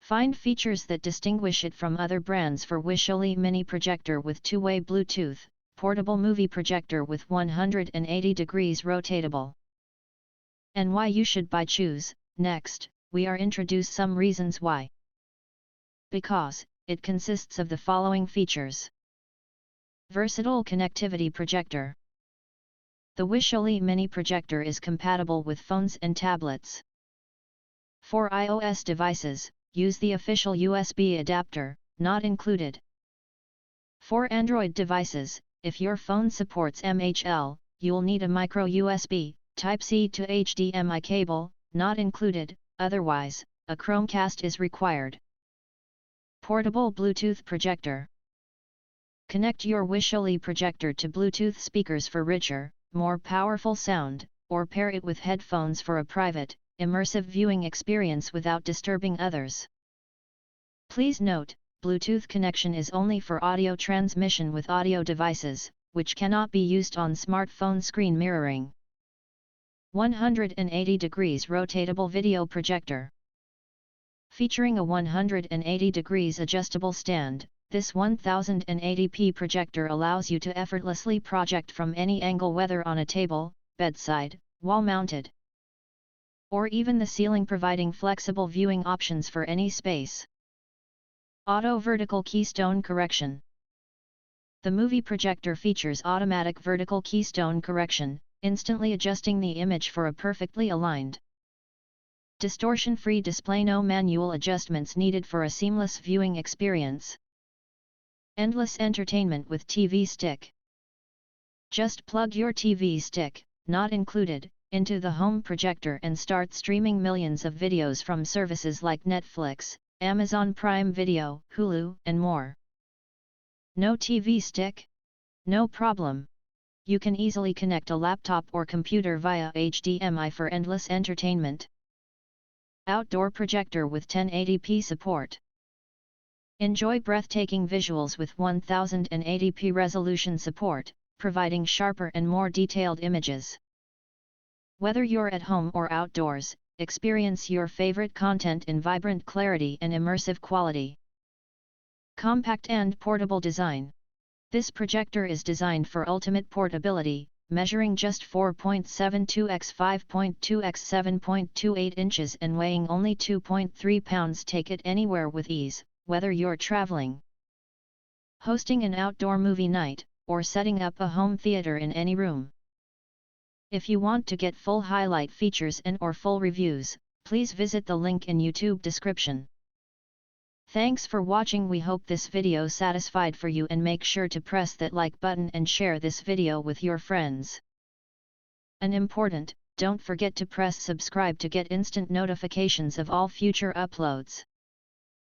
Find features that distinguish it from other brands for WISHOLY Mini Projector with two-way Bluetooth, portable movie projector with 180 degrees rotatable. And why you should buy choose. Next, we are introduce some reasons why. Because, it consists of the following features. Versatile connectivity projector. The WISHOLY Mini Projector is compatible with phones and tablets. For iOS devices, use the official USB adapter, not included. For Android devices, if your phone supports MHL, you'll need a micro USB, Type-C to HDMI cable, not included, otherwise, a Chromecast is required. Portable Bluetooth projector. Connect your WISHOLY projector to Bluetooth speakers for richer, more powerful sound, or pair it with headphones for a private, immersive viewing experience without disturbing others. Please note, Bluetooth connection is only for audio transmission with audio devices, which cannot be used on smartphone screen mirroring. 180 degrees rotatable video projector. Featuring a 180 degrees adjustable stand, this 1080p projector allows you to effortlessly project from any angle, whether on a table, bedside, wall-mounted, or even the ceiling, providing flexible viewing options for any space. Auto vertical keystone correction. The movie projector features automatic vertical keystone correction, instantly adjusting the image for a perfectly aligned, distortion-free display. No manual adjustments needed for a seamless viewing experience. Endless entertainment with TV stick. Just plug your TV stick, not included, into the home projector and start streaming millions of videos from services like Netflix, Amazon Prime Video, Hulu, and more. No TV stick? No problem. You can easily connect a laptop or computer via HDMI for endless entertainment. Outdoor projector with 1080p support. Enjoy breathtaking visuals with 1080p resolution support, providing sharper and more detailed images. Whether you're at home or outdoors, experience your favorite content in vibrant clarity and immersive quality. Compact and portable design. This projector is designed for ultimate portability, measuring just 4.72 x 5.2 x 7.28 inches and weighing only 2.3 pounds. Take it anywhere with ease, whether you're traveling, hosting an outdoor movie night, or setting up a home theater in any room. If you want to get full highlight features and/or full reviews, please visit the link in YouTube description. Thanks for watching. We hope this video satisfied for you, and make sure to press that like button and share this video with your friends. And important, don't forget to press subscribe to get instant notifications of all future uploads.